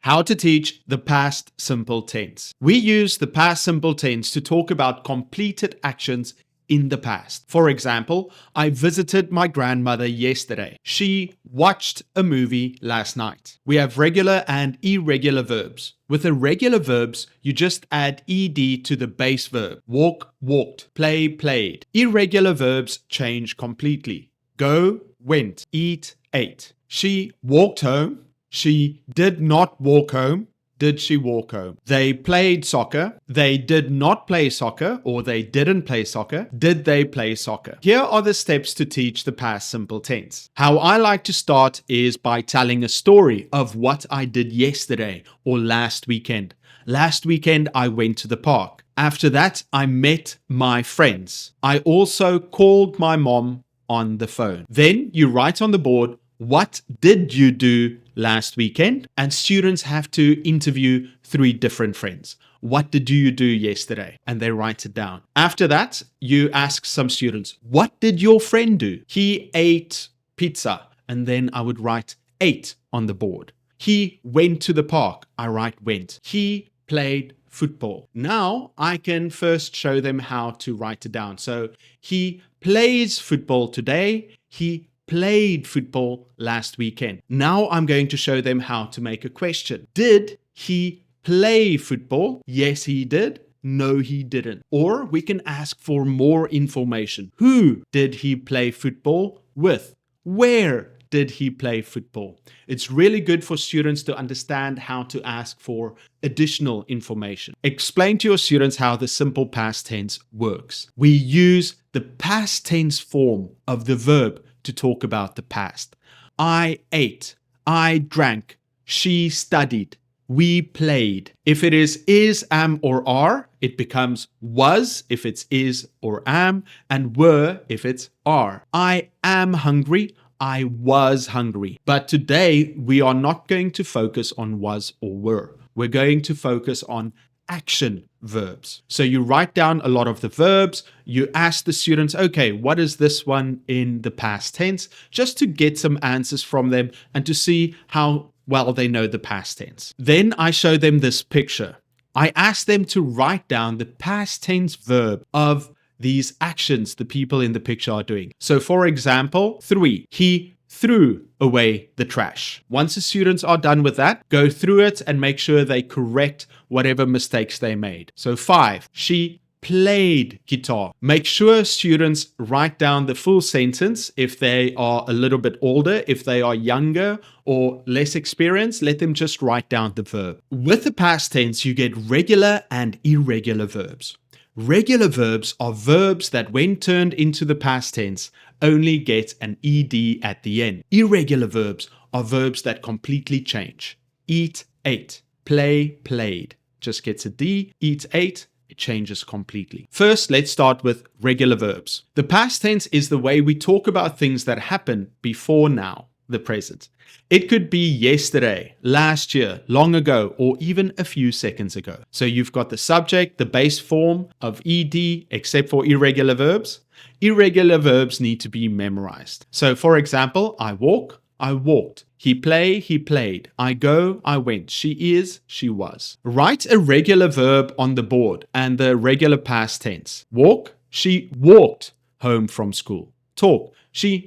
How to teach the past simple tense. We use the past simple tense to talk about completed actions in the past. For example, I visited my grandmother yesterday. She watched a movie last night. We have regular and irregular verbs. With irregular verbs, you just add ed to the base verb. Walk, walked. Play, played. Irregular verbs change completely. Go, went. Eat, ate. She walked home. She did not walk home. Did she walk home? They played soccer. They did not play soccer, or they didn't play soccer. Did they play soccer? Here are the steps to teach the past simple tense. How I like to start is by telling a story of what I did yesterday or last weekend. Last weekend, I went to the park. After that, I met my friends. I also called my mom on the phone. Then you write on the board, what did you do last weekend? And students have to interview 3 different friends. What did you do yesterday? And they write it down. After that, you ask some students, what did your friend do? He ate pizza. And then I would write ate on the board. He went to the park. I write went. He played football. Now I can first show them how to write it down. So he plays football today. He played football last weekend. Now I'm going to show them how to make a question. Did he play football? Yes, he did. No, he didn't. Or we can ask for more information. Who did he play football with? Where did he play football? It's really good for students to understand how to ask for additional information. Explain to your students how the simple past tense works. We use the past tense form of the verb to talk about the past. I ate. I drank. She studied. We played. If it is, am, or are, it becomes was if it's is or am, and were if it's are. I am hungry. I was hungry. But today we are not going to focus on was or were. We're going to focus on action verbs. So you write down a lot of the verbs. You ask the students, okay, what is this one in the past tense? Just to get some answers from them and to see how well they know the past tense. Then I show them this picture. I ask them to write down the past tense verb of these actions the people in the picture are doing. So for example, 3, he threw away the trash. Once the students are done with that, go through it and make sure they correct whatever mistakes they made. So 5, she played guitar. Make sure students write down the full sentence if they are a little bit older. If they are younger or less experienced, let them just write down the verb. With the past tense, you get regular and irregular verbs. Regular verbs are verbs that, when turned into the past tense, only get an ed at the end. Irregular verbs are verbs that completely change. Eat, ate. Play, played. Just gets a d. Eat, ate. It changes completely. First, let's start with regular verbs. The past tense is the way we talk about things that happen before now, the present. It could be yesterday, last year, long ago, or even a few seconds ago. So you've got the subject, the base form of ed, except for irregular verbs. Irregular verbs need to be memorized. So for example, I walk, I walked. He play, he played. I go, I went. She is, she was. Write a regular verb on the board and the regular past tense. Walk, she walked home from school. Talk,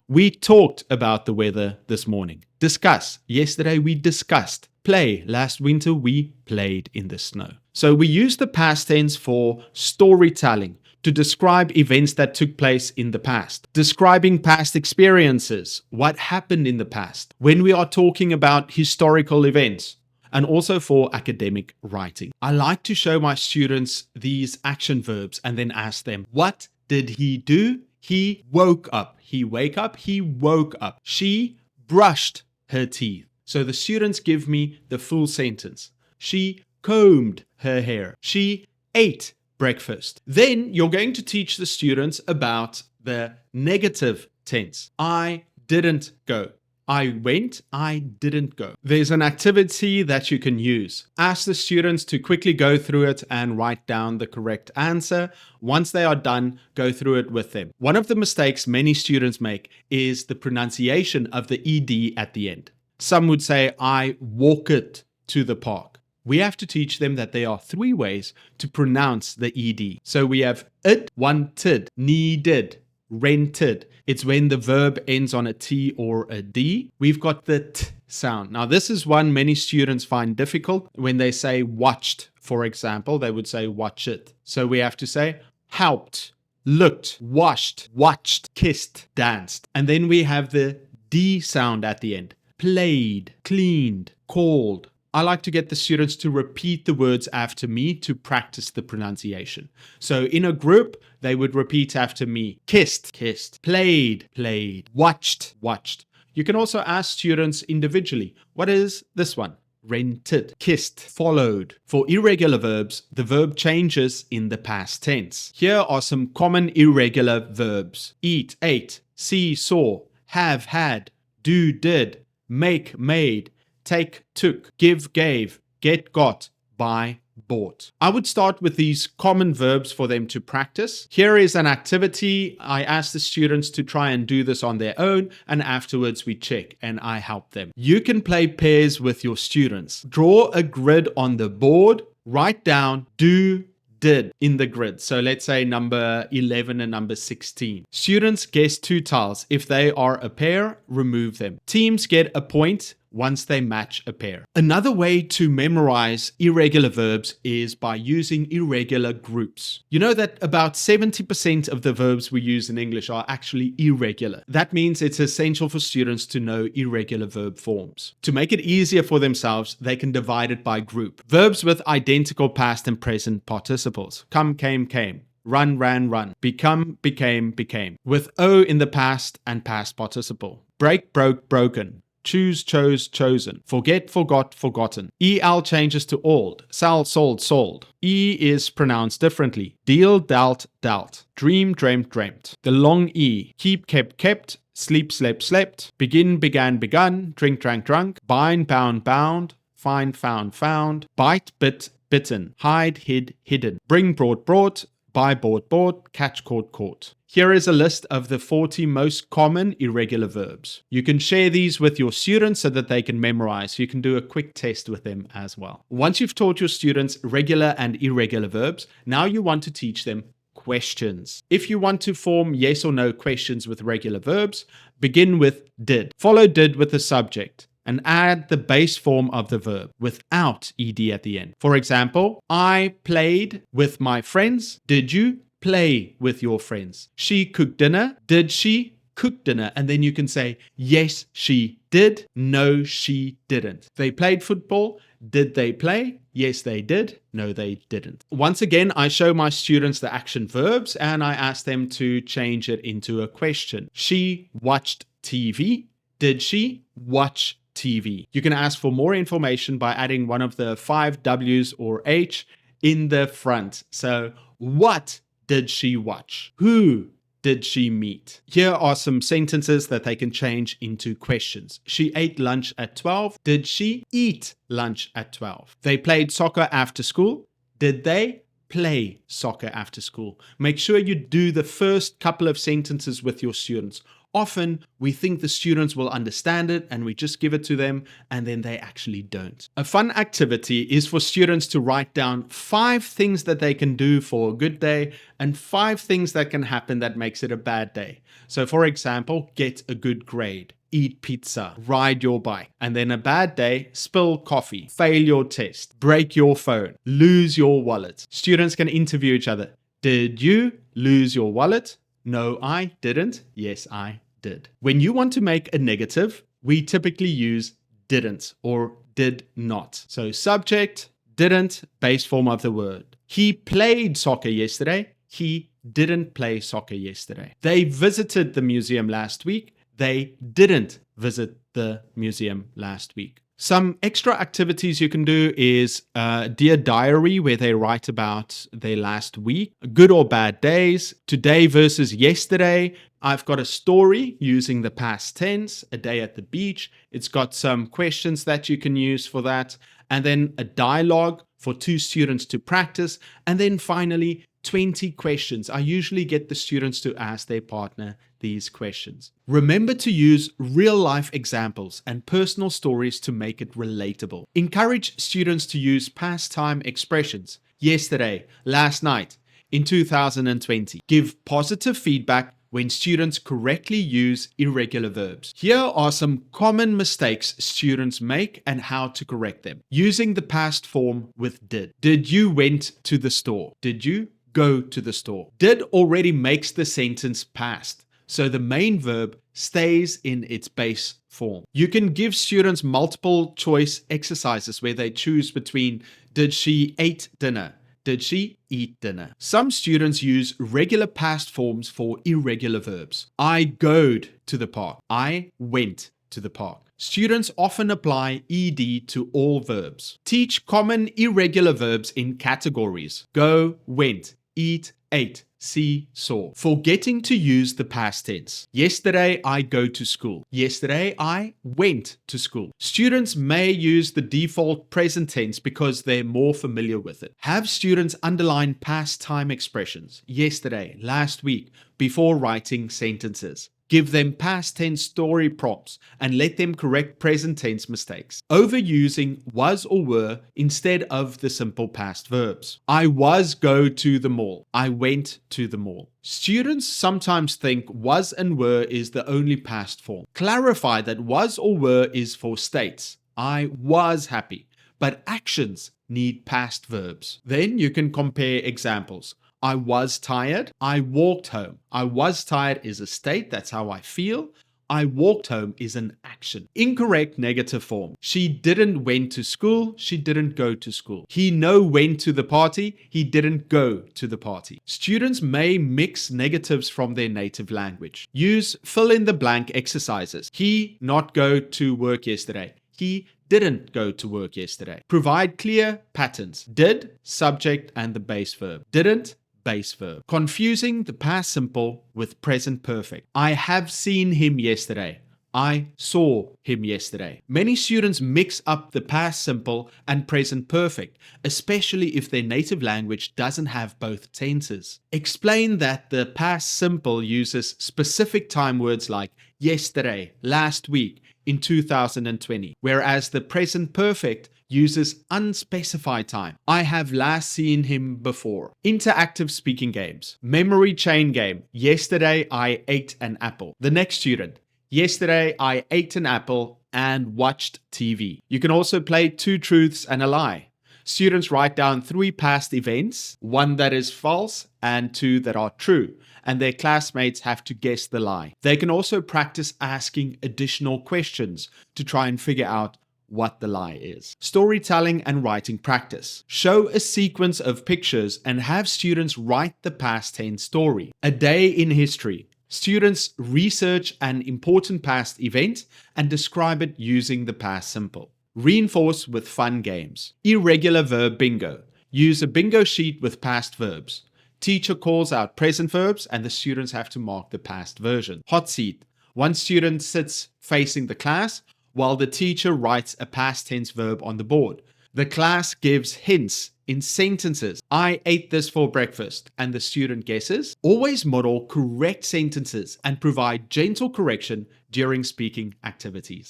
we talked about the weather this morning. Discuss, yesterday we discussed. Play, last winter we played in the snow. So we use the past tense for storytelling, to describe events that took place in the past. Describing past experiences, what happened in the past, when we are talking about historical events, and also for academic writing. I like to show my students these action verbs and then ask them, what did he do? He woke up. He wake up. He woke up. She brushed her teeth. So the students give me the full sentence. She combed her hair. She ate breakfast. Then you're going to teach the students about the negative tense. I didn't go. I went, I didn't go. There's an activity that you can use. Ask the students to quickly go through it and write down the correct answer. Once they are done, go through it with them. One of the mistakes many students make is the pronunciation of the ed at the end. Some would say, I walked to the park. We have to teach them that there are 3 ways to pronounce the ED. So we have it, wanted, needed, rented. It's when the verb ends on a T or a D. We've got the T sound. Now, this is one many students find difficult. When they say watched, for example, they would say watch it. So we have to say helped, looked, washed, watched, kissed, danced. And then we have the D sound at the end. Played, cleaned, called. I like to get the students to repeat the words after me to practice the pronunciation. So in a group, they would repeat after me. Kissed, kissed, played, played, watched, watched. You can also ask students individually, what is this one? Rented, kissed, followed. For irregular verbs, the verb changes in the past tense. Here are some common irregular verbs. Eat, ate, see, saw, have, had, do, did, make, made, take, took, give, gave, get, got, buy, bought. I would start with these common verbs for them to practice. Here is an activity. I ask the students to try and do this on their own, and afterwards we check and I help them. You can play pairs with your students. Draw a grid on the board, write down do, did in the grid. So let's say number 11 and number 16. Students guess 2 tiles. If they are a pair, remove them. Teams get a point once they match a pair. Another way to memorize irregular verbs is by using irregular groups. You know that about 70% of the verbs we use in English are actually irregular. That means it's essential for students to know irregular verb forms. To make it easier for themselves, they can divide it by group. Verbs with identical past and present participles. Come, came, came. Run, ran, run. Become, became, became. With O in the past and past participle. Break, broke, broken. Choose, chose, chosen. Forget, forgot, forgotten. EL changes to old. Sell, sold, sold. E is pronounced differently. Deal, dealt, dealt. Dream, dreamt, dreamt. The long E. Keep, kept, kept. Sleep, slept, slept. Begin, began, begun. Drink, drank, drunk. Bind, bound, bound. Find, found, found. Bite, bit, bitten. Hide, hid, hidden. Bring, brought, brought. Buy, bought, bought. Catch, caught, caught. Here is a list of the 40 most common irregular verbs. You can share these with your students so that they can memorize. You can do a quick test with them as well. Once you've taught your students regular and irregular verbs, now you want to teach them questions. If you want to form yes or no questions with regular verbs, begin with did. Follow did with the subject and add the base form of the verb without ed at the end. For example, I played with my friends. Did you play with your friends? She cooked dinner. Did she cook dinner? And then you can say, yes, she did. No, she didn't. They played football. Did they play? Yes, they did. No, they didn't. Once again, I show my students the action verbs and I ask them to change it into a question. She watched TV. Did she watch TV? You can ask for more information by adding one of the 5 W's or H in the front. So, what did she watch? Who did she meet? Here are some sentences that they can change into questions. She ate lunch at 12. Did she eat lunch at 12? They played soccer after school. Did they play soccer after school? Make sure you do the first couple of sentences with your students. Often we think the students will understand it and we just give it to them and then they actually don't. A fun activity is for students to write down 5 things that they can do for a good day and 5 things that can happen that makes it a bad day. So for example, get a good grade, eat pizza, ride your bike, and then a bad day, spill coffee, fail your test, break your phone, lose your wallet. Students can interview each other. Did you lose your wallet? No, I didn't. Yes, I did. When you want to make a negative, we typically use didn't or did not. So subject, didn't, base form of the word. He played soccer yesterday. He didn't play soccer yesterday. They visited the museum last week. They didn't visit the museum last week. Some extra activities you can do is Dear Diary, where they write about their last week, good or bad days, today versus yesterday. I've got a story using the past tense, a day at the beach. It's got some questions that you can use for that. And then a dialogue for 2 students to practice. And then finally, 20 questions. I usually get the students to ask their partner these questions. Remember to use real life examples and personal stories to make it relatable. Encourage students to use past time expressions. Yesterday, last night, in 2020. Give positive feedback when students correctly use irregular verbs. Here are some common mistakes students make and how to correct them. Using the past form with did. Did you went to the store? Did you go to the store? Did already makes the sentence past, so the main verb stays in its base form. You can give students multiple choice exercises where they choose between did she ate dinner? Did she eat dinner? Some students use regular past forms for irregular verbs. I goed to the park. I went to the park. Students often apply ed to all verbs. Teach common irregular verbs in categories. Go, went, eat, ate, see, saw. Forgetting to use the past tense. Yesterday I go to school. Yesterday I went to school. Students may use the default present tense because they're more familiar with it. Have students underline past time expressions. Yesterday, last week, before writing sentences. Give them past tense story prompts and let them correct present tense mistakes. Overusing was or were instead of the simple past verbs. I was go to the mall. I went to the mall. Students sometimes think was and were is the only past form. Clarify that was or were is for states. I was happy, but actions need past verbs. Then you can compare examples. I was tired. I walked home. I was tired is a state. That's how I feel. I walked home is an action. Incorrect negative form. She didn't went to school. She didn't go to school. He no went to the party. He didn't go to the party. Students may mix negatives from their native language. Use fill in the blank exercises. He not go to work yesterday. He didn't go to work yesterday. Provide clear patterns. Did, subject, and the base verb. Didn't, base verb. Confusing the past simple with present perfect. I have seen him yesterday. I saw him yesterday. Many students mix up the past simple and present perfect, especially if their native language doesn't have both tenses. Explain that the past simple uses specific time words like yesterday, last week, in 2020, whereas the present perfect uses unspecified time. I have last seen him before. Interactive speaking games. Memory chain game. Yesterday I ate an apple. The next student. Yesterday I ate an apple and watched TV. You can also play two truths and a lie. Students write down 3 past events, 1 that is false and 2 that are true, and their classmates have to guess the lie. They can also practice asking additional questions to try and figure out what the lie is. Storytelling and writing practice. Show a sequence of pictures and have students write the past tense story. A day in history. Students research an important past event and describe it using the past simple. Reinforce with fun games. Irregular verb bingo. Use a bingo sheet with past verbs. Teacher calls out present verbs and the students have to mark the past version. Hot seat. One student sits facing the class while the teacher writes a past tense verb on the board. The class gives hints in sentences. I ate this for breakfast, and the student guesses. Always model correct sentences and provide gentle correction during speaking activities.